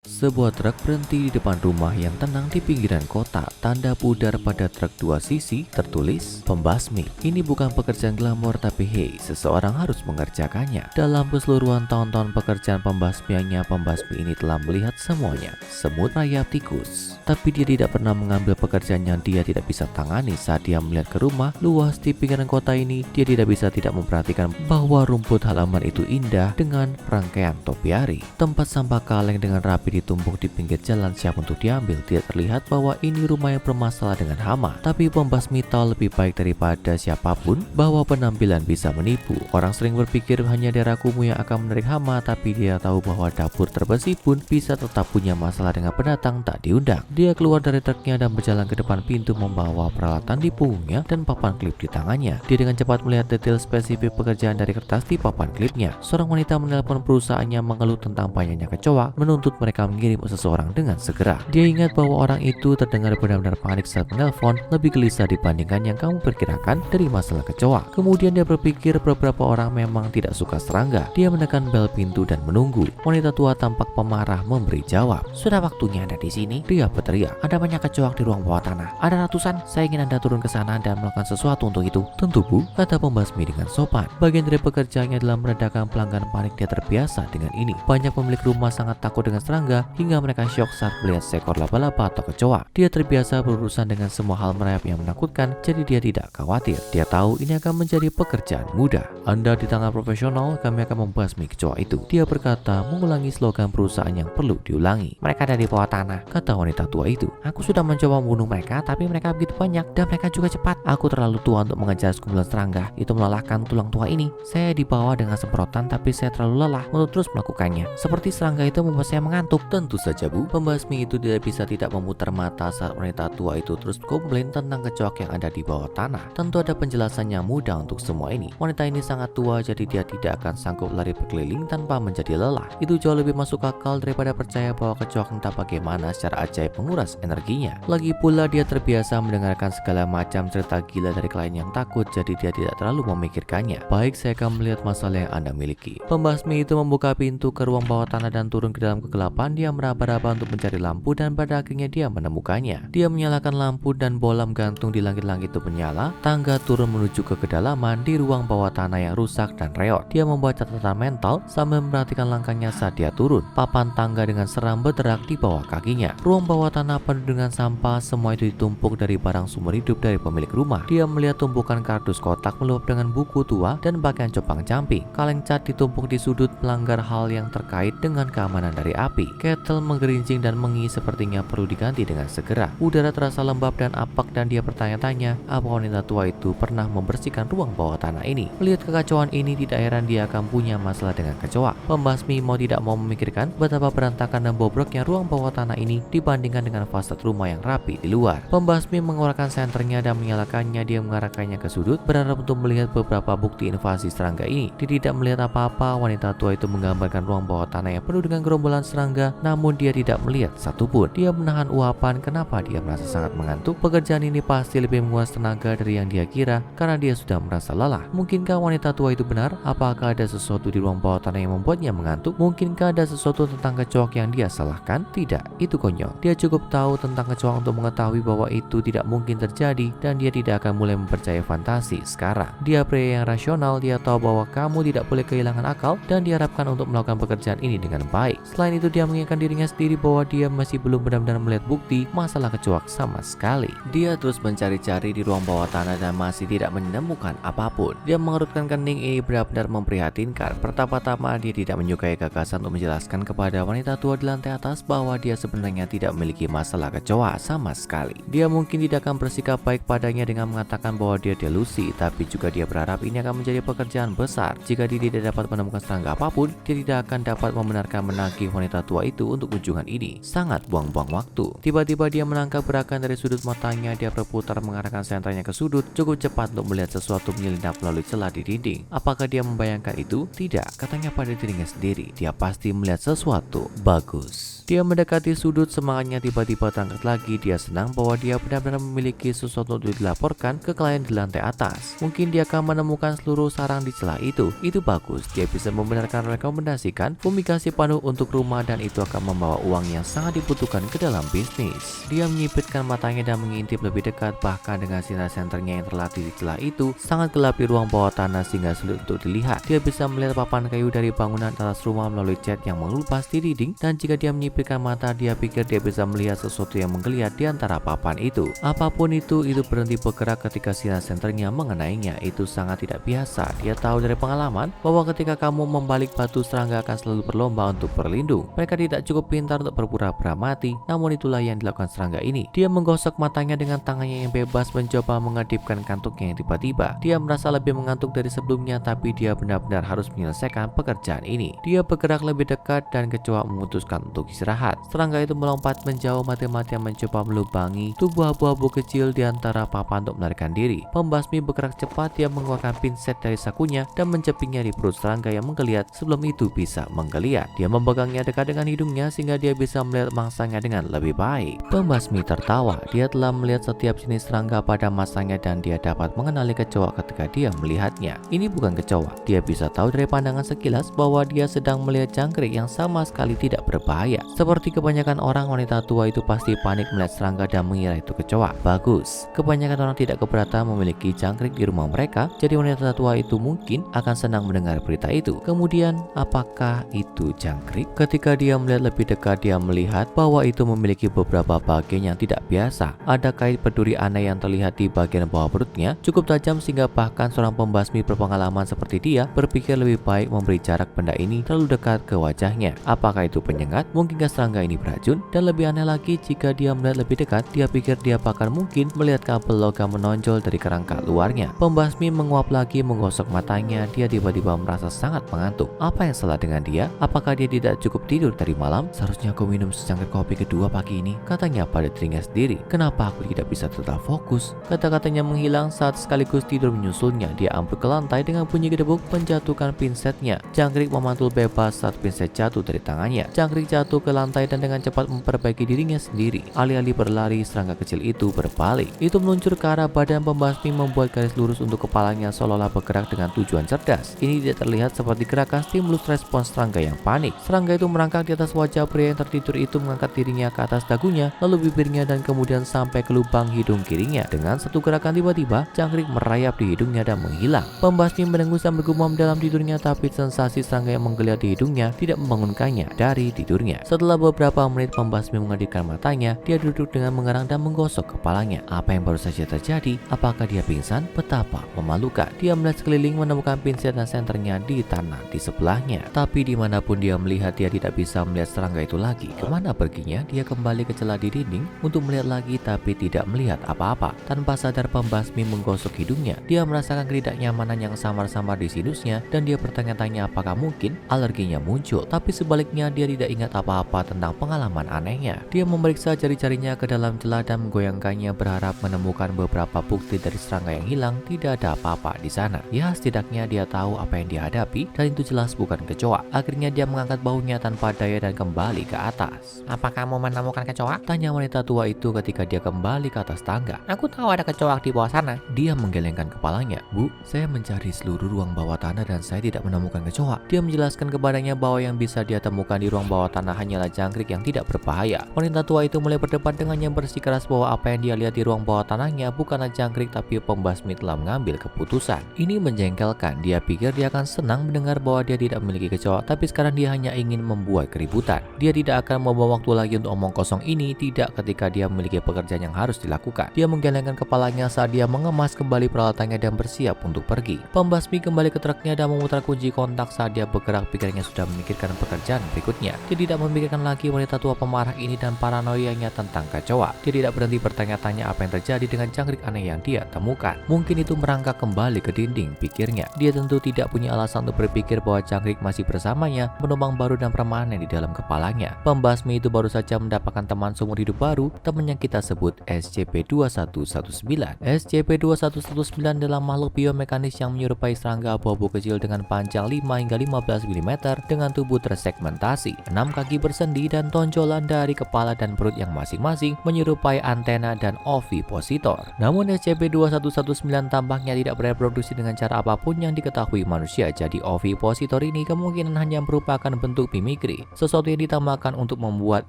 Sebuah truk berhenti di depan rumah yang tenang di pinggiran kota. Tanda pudar pada truk dua sisi tertulis pembasmi. Ini bukan pekerjaan glamor, tapi hey, seseorang harus mengerjakannya. Dalam keseluruhan tahun-tahun pekerjaan pembasmiannya, pembasmi ini telah melihat semuanya. Semut, rayap, tikus. Tapi dia tidak pernah mengambil pekerjaan yang dia tidak bisa tangani. Saat dia melihat ke rumah luas di pinggiran kota ini, dia tidak bisa tidak memperhatikan bahwa rumput halaman itu indah dengan rangkaian topiari. Tempat sampah kaleng dengan rapi ditumpuk di pinggir jalan siap untuk diambil. Tidak terlihat bahwa ini rumah yang bermasalah dengan hama. Tapi pembasmi tahu lebih baik daripada siapapun bahwa penampilan bisa menipu. Orang sering berpikir hanya daerah kumuh yang akan menarik hama, tapi dia tahu bahwa dapur terbersih pun bisa tetap punya masalah dengan pendatang tak diundang. Dia keluar dari truknya dan berjalan ke depan pintu membawa peralatan di punggungnya dan papan klip di tangannya. Dia dengan cepat melihat detail spesifik pekerjaan dari kertas di papan klipnya. Seorang wanita menelpon perusahaannya mengeluh tentang banyaknya kecoa, menuntut mereka mengirim seseorang dengan segera. Dia ingat bahwa orang itu terdengar benar-benar panik saat menelpon, lebih gelisah dibandingkan yang kamu perkirakan dari masalah kecoa. Kemudian dia berpikir beberapa orang memang tidak suka serangga. Dia menekan bel pintu dan menunggu. Wanita tua tampak pemarah memberi jawab. Sudah waktunya Anda di sini. Dia berteriak. Ada banyak kecoak di ruang bawah tanah. Ada ratusan. Saya ingin Anda turun ke sana dan melakukan sesuatu untuk itu. Tentu Bu, kata pembasmi dengan sopan. Bagian dari pekerjaannya adalah meredakan pelanggan panik. Dia terbiasa dengan ini. Banyak pemilik rumah sangat takut dengan serangga hingga mereka syok saat melihat seekor laba-laba atau kecoa. Dia terbiasa berurusan dengan semua hal merayap yang menakutkan, jadi dia tidak khawatir. Dia tahu ini akan menjadi pekerjaan mudah. Anda di tangan profesional, kami akan membasmi kecoa itu. Dia berkata, mengulangi slogan perusahaan yang perlu diulangi. Mereka ada di bawah tanah, kata wanita tua itu. Aku sudah mencoba membunuh mereka, tapi mereka begitu banyak dan mereka juga cepat. Aku terlalu tua untuk mengejar sekumpulan serangga. Itu melelahkan tulang tua ini. Saya dibawa dengan semprotan, tapi saya terlalu lelah untuk terus melakukannya. Seperti serangga itu membuat saya mengantuk. Tentu saja Bu, pembasmi itu tidak bisa tidak memutar mata saat wanita tua itu terus komplain tentang kecoak yang ada di bawah tanah. Tentu ada penjelasannya mudah untuk semua ini. Wanita ini sangat tua, jadi dia tidak akan sanggup lari berkeliling tanpa menjadi lelah. Itu jauh lebih masuk akal daripada percaya bahwa kecoak entah bagaimana secara ajaib menguras energinya. Lagi pula dia terbiasa mendengarkan segala macam cerita gila dari klien yang takut, jadi dia tidak terlalu memikirkannya. Baik, saya akan melihat masalah yang Anda miliki. Pembasmi itu membuka pintu ke ruang bawah tanah dan turun ke dalam kegelapan. Dia meraba-raba untuk mencari lampu dan pada akhirnya dia menemukannya. Dia menyalakan lampu dan bolam gantung di langit-langit itu menyala. Tangga turun menuju ke kedalaman di ruang bawah tanah yang rusak dan reot. Dia membuat catatan mental sambil memperhatikan langkahnya saat dia turun. Papan tangga dengan seram berderak di bawah kakinya. Ruang bawah tanah penuh dengan sampah, semua itu ditumpuk dari barang sumber hidup dari pemilik rumah. Dia melihat tumpukan kardus kotak meluap dengan buku tua dan pakaian compang-camping. Kaleng cat ditumpuk di sudut melanggar hal yang terkait dengan keamanan dari api. Kettle menggerincing dan mengi sepertinya perlu diganti dengan segera. Udara terasa lembab dan apak dan dia bertanya-tanya apa wanita tua itu pernah membersihkan ruang bawah tanah ini. Melihat kekacauan ini, tidak heran dia akan punya masalah dengan kecoa. Pembasmi mau tidak mau memikirkan betapa berantakan dan bobroknya ruang bawah tanah ini dibandingkan dengan fasad rumah yang rapi di luar. Pembasmi mengeluarkan senternya dan menyalakannya. Dia mengarahkannya ke sudut berharap untuk melihat beberapa bukti invasi serangga ini. Dia tidak melihat apa-apa. Wanita tua itu menggambarkan ruang bawah tanah yang penuh dengan gerombolan serangga, namun dia tidak melihat satupun. Dia menahan uapan. Kenapa dia merasa sangat mengantuk? Pekerjaan ini pasti lebih menguras tenaga dari yang dia kira karena dia sudah merasa lelah. Mungkinkah wanita tua itu benar? Apakah ada sesuatu di ruang bawah tanah yang membuatnya mengantuk? Mungkinkah ada sesuatu tentang kecoak yang dia salahkan? Tidak, itu konyol. Dia cukup tahu tentang kecoak untuk mengetahui bahwa itu tidak mungkin terjadi dan dia tidak akan mulai mempercayai fantasi sekarang. Dia pria yang rasional. Dia tahu bahwa kamu tidak boleh kehilangan akal dan diharapkan untuk melakukan pekerjaan ini dengan baik. Selain itu, dia mengingatkan dirinya sendiri bahwa dia masih belum benar-benar melihat bukti masalah kecoak sama sekali. Dia terus mencari-cari di ruang bawah tanah dan masih tidak menemukan apapun. Dia mengerutkan kening. Ini benar-benar memprihatinkan. Pertama-tama dia tidak menyukai gagasan untuk menjelaskan kepada wanita tua di lantai atas bahwa dia sebenarnya tidak memiliki masalah kecoa sama sekali. Dia mungkin tidak akan bersikap baik padanya dengan mengatakan bahwa dia delusi, tapi juga dia berharap ini akan menjadi pekerjaan besar. Jika dia tidak dapat menemukan serangga apapun, dia tidak akan dapat membenarkan menagih wanita tua itu untuk kunjungan ini. Sangat buang-buang waktu. Tiba-tiba dia menangkap gerakan dari sudut matanya. Dia berputar mengarahkan senternya ke sudut cukup cepat untuk melihat sesuatu menyelinap melalui celah di dinding. Apakah dia membayangkan itu? Tidak, katanya pada dirinya sendiri. Dia pasti melihat sesuatu. Bagus. Dia mendekati sudut, semangatnya tiba-tiba terangkat lagi. Dia senang bahwa dia benar-benar memiliki sesuatu untuk dilaporkan ke klien di lantai atas. Mungkin dia akan menemukan seluruh sarang di celah itu. Itu bagus. Dia bisa membenarkan rekomendasikan fumigasi penuh untuk rumah dan itu akan membawa uang yang sangat dibutuhkan ke dalam bisnis. Dia menyipitkan matanya dan mengintip lebih dekat, bahkan dengan sinar senternya yang terlatih di celah itu sangat gelap di ruang bawah tanah sehingga sulit untuk dilihat. Dia bisa melihat papan kayu dari bangunan atas rumah melalui cat yang mengelupas di dinding, dan jika dia menyipitkan mata, dia pikir dia bisa melihat sesuatu yang menggeliat di antara papan itu. Apapun itu berhenti bergerak ketika sinar senternya mengenainya. Itu sangat tidak biasa. Dia tahu dari pengalaman bahwa ketika kamu membalik batu, serangga akan selalu berlomba untuk berlindung. Mereka tidak cukup pintar untuk berpura-pura mati, namun itulah yang dilakukan serangga ini. Dia menggosok matanya dengan tangannya yang bebas, mencoba mengedipkan kantuknya yang tiba-tiba. Dia merasa lebih mengantuk dari sebelumnya, tapi dia benar-benar harus menyelesaikan pekerjaan ini. Dia bergerak lebih dekat dan kecoa memutuskan untuk istirahat. Serangga itu melompat menjauh, mati-matian mencoba melubangi tubuh abu-abu kecil di antara papan untuk melarikan diri. Pembasmi bergerak cepat. Dia mengeluarkan pinset dari sakunya dan mencepingnya di perut serangga yang menggeliat sebelum itu bisa menggeliat. Dia memegangnya dekat dengan hidungnya sehingga dia bisa melihat mangsanya dengan lebih baik. Pembasmi tertawa. Dia telah melihat setiap jenis serangga pada masanya dan dia dapat mengenali kecoa ketika dia melihatnya. Ini bukan kecoa. Dia bisa tahu dari pandangan sekilas bahwa dia sedang melihat jangkrik yang sama sekali tidak berbahaya. Seperti kebanyakan orang, wanita tua itu pasti panik melihat serangga dan mengira itu kecoa. Bagus. Kebanyakan orang tidak keberatan memiliki jangkrik di rumah mereka, jadi wanita tua itu mungkin akan senang mendengar berita itu. Kemudian, apakah itu jangkrik? Ketika dia melihat lebih dekat, dia melihat bahwa itu memiliki beberapa bagian yang tidak biasa. Ada kait berduri aneh yang terlihat di bagian bawah perutnya, cukup tajam sehingga bahkan seorang pembasmi berpengalaman seperti dia berpikir lebih baik memberi jarak benda ini terlalu dekat ke wajahnya. Apakah itu penyengat? Mungkinkah serangga ini beracun? Dan lebih aneh lagi, jika dia melihat lebih dekat, dia pikir dia bahkan mungkin melihat kabel logam menonjol dari kerangka luarnya. Pembasmi menguap lagi, menggosok matanya. Dia tiba-tiba merasa sangat mengantuk. Apa yang salah dengan dia? Apakah dia tidak cukup tidur tadi malam? Seharusnya aku minum secangkir kopi kedua pagi ini, katanya pada dirinya sendiri. Kenapa aku tidak bisa tetap fokus? Kata-katanya menghilang saat sekaligus tidur menyusulnya. Dia ambruk ke lantai dengan bunyi gedebuk, menjatuhkan pinsetnya. Jangkrik memantul bebas saat pinset jatuh dari tangannya. Jangkrik jatuh ke lantai dan dengan cepat memperbaiki dirinya sendiri. Alih-alih berlari, serangga kecil itu berbalik. Itu meluncur ke arah badan pembasmi, membuat garis lurus untuk kepalanya seolah-olah bergerak dengan tujuan cerdas. Ini tidak terlihat seperti gerakan stimulus respons serangga yang panik. Serangga itu merangkak di atas wajah pria yang tertidur itu, mengangkat dirinya ke atas dagunya, lalu bibirnya, dan kemudian sampai ke lubang hidung kirinya. Dengan satu gerakan tiba-tiba, jangkrik merayap di hidungnya dan menghilang. Pembasmi mendengus dan bergumam dalam tidurnya, tapi sensasi serangga yang menggeliat di hidungnya tidak membangunkannya dari tidurnya. Setelah beberapa menit pembasmi mengedipkan matanya, dia duduk dengan mengerang dan menggosok kepalanya. Apa yang baru saja terjadi? Apakah dia pingsan? Betapa memalukan. Dia melihat sekeliling, menemukan pinset dan senternya di tanah di sebelahnya. Tapi dimanapun dia melihat, dia tidak bisa melihat serangga itu lagi. Kemana perginya? Dia kembali ke celah di dinding untuk melihat lagi, tapi tidak melihat apa-apa. Tanpa sadar, pembasmi menggosok hidungnya. Dia merasakan ketidaknyamanan yang samar-samar di sinusnya, dan dia bertanya-tanya apakah mungkin alerginya muncul. Tapi sebaliknya, dia tidak ingat apa-apa tentang pengalaman anehnya. Dia memeriksa jari-jarinya ke dalam celah dan menggoyangkannya, berharap menemukan beberapa bukti dari serangga yang hilang. Tidak ada apa-apa di sana. Ya, setidaknya dia tahu apa yang dihadapi, dan itu jelas bukan kecoa. Akhirnya dia mengangkat bahunya tanpa daya dan kembali ke atas. Apa kamu menemukan kecoa? Tanya wanita tua itu ketika dia kembali ke atas tangga. Aku tahu ada kecoa di bawah sana. Dia menggelengkan kepalanya. Bu, saya mencari seluruh ruang bawah tanah dan saya tidak menemukan kecoa. Dia menjelaskan kepadanya bahwa yang bisa dia temukan di ruang bawah tanah hanyalah jangkrik yang tidak berbahaya. Wanita tua itu mulai berdebat dengannya, bersikeras bahwa apa yang dia lihat di ruang bawah tanahnya bukanlah jangkrik, tapi pembasmi telah mengambil keputusan. Ini menjengkelkan. Dia pikir dia akan senang mendengar bahwa dia tidak memiliki kecoa, tapi sekarang dia hanya ingin membuat keributan. Dia tidak akan membawa waktu lagi untuk omong kosong ini, tidak ketika dia memiliki pekerjaan yang harus dilakukan. Dia menggelengkan kepalanya saat dia mengemas kembali peralatannya dan bersiap untuk pergi. Pembasmi kembali ke truknya dan memutar kunci kontak. Saat dia bergerak, pikirannya sudah memikirkan pekerjaan berikutnya. Dia tidak memikirkan lagi wanita tua pemarah ini dan paranoianya tentang kecoa. Dia tidak berhenti bertanya-tanya apa yang terjadi dengan jangkrik aneh yang dia temukan. Mungkin itu merangkak kembali ke dinding, pikirnya. Dia tentu tidak punya alasan untuk berpikir bahwa jangkrik masih bersamanya, penumpang baru dan permanen di dalam kepalanya. Pembasmi itu baru saja mendapatkan teman seumur hidup baru, teman yang kita sebut SCP-2119. SCP-2119 adalah makhluk biomekanis yang menyerupai serangga abu-abu kecil dengan panjang 5 hingga 15 mm dengan tubuh tersegmentasi, 6 kaki bersendi dan tonjolan dari kepala dan perut yang masing-masing menyerupai antena dan ovipositor. Namun SCP-2119 tampaknya tidak bereproduksi dengan cara apapun yang diketahui manusia, jadi ovipositor ini kemungkinan hanya merupakan bentuk mimikri. sesuatu yang ditambahkan untuk membuat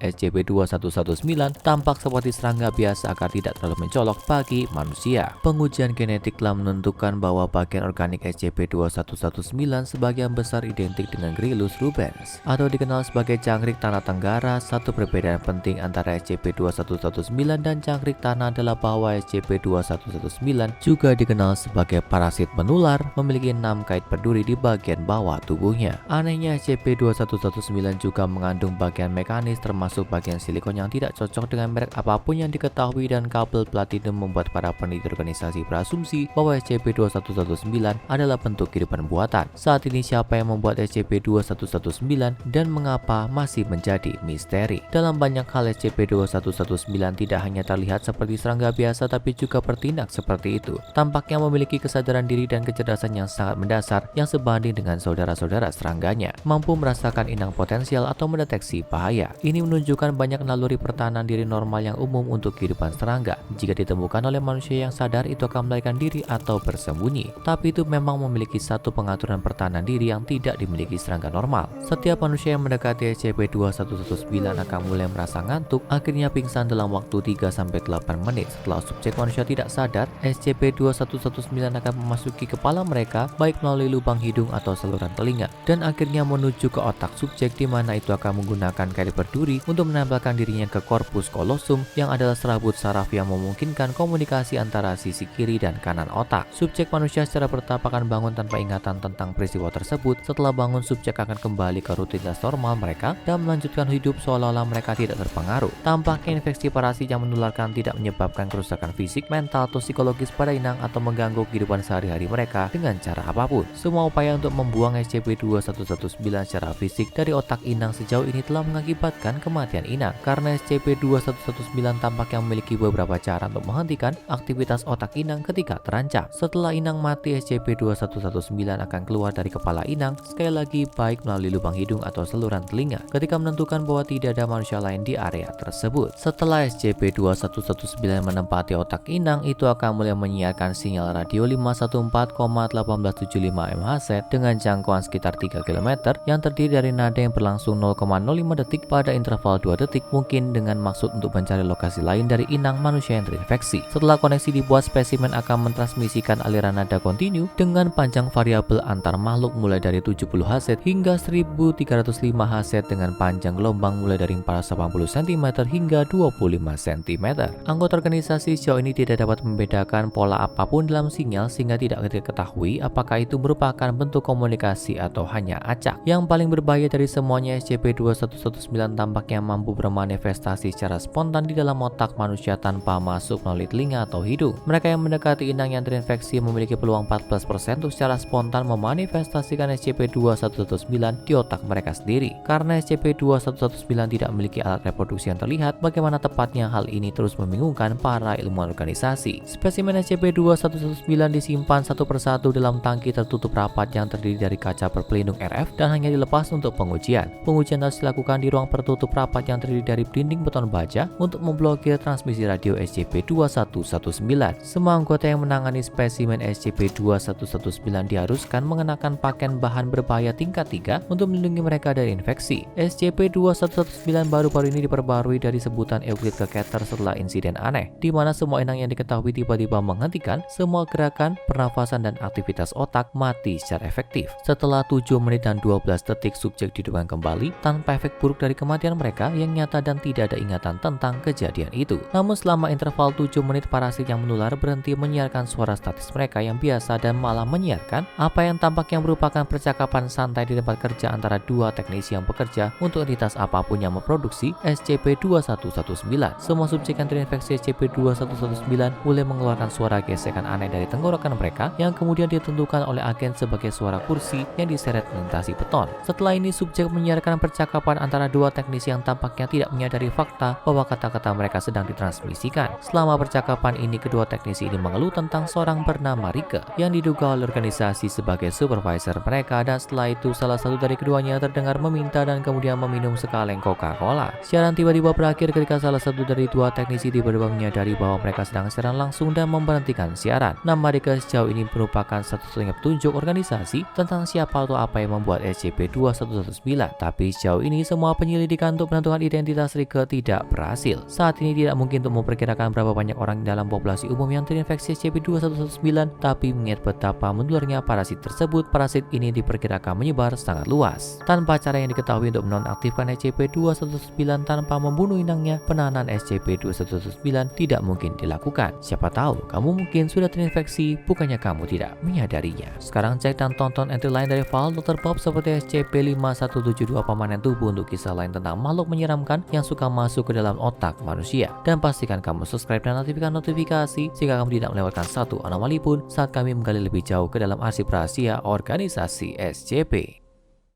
SCP-2119 tampak seperti serangga biasa agar tidak terlalu mencolok bagi manusia. Pengujian genetik telah menentukan bahwa bagian organik SCP-2119 sebagian besar identik dengan Gryllus rubens atau dikenal sebagai cangkrik tanah tenggara. Satu perbedaan penting antara SCP-2119 dan cangkrik tanah adalah bahwa SCP-2119 juga dikenal sebagai parasit menular, memiliki 6 kait berduri di bagian bawah tubuhnya. Anehnya, SCP-2119 juga mengandung bagian mekanis termasuk bagian silikon yang tidak cocok dengan merek apapun yang diketahui, dan kabel platinum membuat para peneliti organisasi berasumsi bahwa SCP-2119 adalah bentuk kehidupan buatan. Saat ini siapa yang membuat SCP-2119 dan mengapa masih menjadi misteri. Dalam banyak hal, SCP-2119 tidak hanya terlihat seperti serangga biasa tapi juga bertindak seperti itu. Tampaknya memiliki kesadaran diri dan kecerdasan yang sangat mendasar yang sebanding dengan saudara-saudara serangganya, mampu merasakan inang potensial atau mendeteksi bahaya. Ini menunjukkan banyak naluri pertahanan diri normal yang umum untuk kehidupan serangga. Jika ditemukan oleh manusia yang sadar, itu akan melarikan diri atau bersembunyi. Tapi itu memang memiliki satu pengaturan pertahanan diri yang tidak dimiliki serangga normal. Setiap manusia yang mendekati SCP-2119 akan mulai merasa ngantuk, akhirnya pingsan dalam waktu 3-8 menit. Setelah subjek manusia tidak sadar, SCP-2119 akan memasuki kepala mereka baik melalui lubang hidung atau saluran telinga, dan akhirnya menuju ke otak subjek, di mana itu akan menggunakan kait berduri untuk menempelkan dirinya ke korpus kolosum yang adalah serabut saraf yang memungkinkan komunikasi antara sisi kiri dan kanan otak. Subjek manusia secara bertahap akan bangun tanpa ingatan tentang peristiwa tersebut. Setelah bangun, subjek akan kembali ke rutinitas normal mereka dan melanjutkan hidup seolah-olah mereka tidak terpengaruh. Tampaknya infeksi parasit yang menularkan tidak menyebabkan kerusakan fisik, mental, atau psikologis pada inang atau mengganggu kehidupan sehari-hari mereka dengan cara apapun. Semua upaya untuk membuang SCP-2119 secara fisik dari otak inang sejauh ini telah mengakibatkan kematian inang, karena SCP-2119 tampaknya memiliki beberapa cara untuk menghentikan aktivitas otak inang ketika terancam. Setelah inang mati, SCP-2119 akan keluar dari kepala inang, sekali lagi baik melalui lubang hidung atau saluran telinga, ketika menentukan bahwa tidak ada manusia lain di area tersebut. Setelah SCP-2119 menempati otak inang, itu akan mulai menyiarkan sinyal radio 514,1875 MHz dengan jangkauan sekitar 3 km yang terdiri dari nada yang berlangsung 0,05 detik pada interval 2 detik, mungkin dengan maksud untuk mencari lokasi lain dari inang manusia yang terinfeksi. Setelah koneksi dibuat, spesimen akan mentransmisikan aliran nada kontinu dengan panjang variabel antar makhluk mulai dari 70 Hz hingga 1305 Hz dengan panjang gelombang mulai dari 480 cm hingga 25 cm. Anggota organisasi sejauh ini tidak dapat membedakan pola apapun dalam sinyal sehingga tidak diketahui apakah itu merupakan bentuk komunikasi atau hanya acak. Yang paling berbahaya dari semuanya, SCP-2119 tampaknya mampu bermanifestasi secara spontan di dalam otak manusia tanpa masuk melalui telinga atau hidung. Mereka yang mendekati inang yang terinfeksi memiliki peluang 14% untuk secara spontan memanifestasikan SCP-2119 di otak mereka sendiri. Karena SCP-2119 tidak memiliki alat reproduksi yang terlihat, bagaimana tepatnya hal ini terus membingungkan para ilmuwan organisasi. Spesimen SCP-2119 disimpan satu persatu dalam tangki tertutup rapat yang terdiri dari kaca berpelindung RF dan hanya dilepas untuk pengujian. Pengujian harus dilakukan di ruang tertutup rapat yang terdiri dari dinding beton baja untuk memblokir transmisi radio SCP-2119. Semua anggota yang menangani spesimen SCP-2119 diharuskan mengenakan pakaian bahan berbahaya tingkat 3 untuk melindungi mereka dari infeksi. SCP-2119 baru-baru ini diperbarui dari sebutan Euclid ke Keter setelah insiden aneh, di mana semua inang yang diketahui tiba-tiba menghentikan semua gerakan, pernafasan, dan aktivitas otak mati secara efektif. Setelah 7 menit dan 12 detik, subjek dihidupkan kembali tanpa efek buruk dari kematian mereka yang nyata dan tidak ada ingatan tentang kejadian itu. Namun selama interval 7 menit, parasit yang menular berhenti menyiarkan suara statis mereka yang biasa dan malah menyiarkan apa yang tampaknya merupakan percakapan santai di tempat kerja antara dua teknisi yang bekerja untuk entitas apapun yang memproduksi SCP-2119. Semua subjek yang terinfeksi SCP-2119 mulai mengeluarkan suara gesekan aneh dari tenggorokan mereka yang kemudian ditentukan oleh agen sebagai suara kursi yang diseret melintasi beton. Setelah ini, subjek menyiarkan percakapan antara dua teknisi yang tampaknya tidak menyadari fakta bahwa kata-kata mereka sedang ditransmisikan. Selama percakapan ini, kedua teknisi ini mengeluh tentang seorang bernama Rike yang diduga oleh organisasi sebagai supervisor mereka, dan setelah itu salah satu dari keduanya terdengar meminta dan kemudian meminum sekaleng Coca-Cola. Siaran tiba-tiba berakhir ketika salah satu dari dua teknisi tiba-tiba menyadari bahwa mereka sedang siaran langsung dan memberhentikan siaran. Nama Rike sejauh ini merupakan satu-satunya petunjuk organisasi tentang siapa atau apa yang membuat SCP-2119, tapi Tapi sejauh ini semua penyelidikan untuk penentuan identitas Rike tidak berhasil. Saat ini tidak mungkin untuk memperkirakan berapa banyak orang dalam populasi umum yang terinfeksi SCP-2119, tapi mengingat betapa menularnya parasit tersebut, parasit ini diperkirakan menyebar sangat luas. Tanpa cara yang diketahui untuk menonaktifkan SCP-2119 tanpa membunuh inangnya, penahanan SCP-2119 tidak mungkin dilakukan. Siapa tahu kamu mungkin sudah terinfeksi, bukannya kamu tidak menyadarinya. Sekarang cek dan tonton entry lain dari file Dr. Bob seperti SCP-5172 Pemanen Tubuh untuk kisah lain tentang makhluk menyeramkan yang suka masuk ke dalam otak manusia. Dan pastikan kamu subscribe dan aktifkan notifikasi sehingga kamu tidak melewatkan satu anomali pun saat kami menggali lebih jauh ke dalam arsip rahasia organisasi SCP.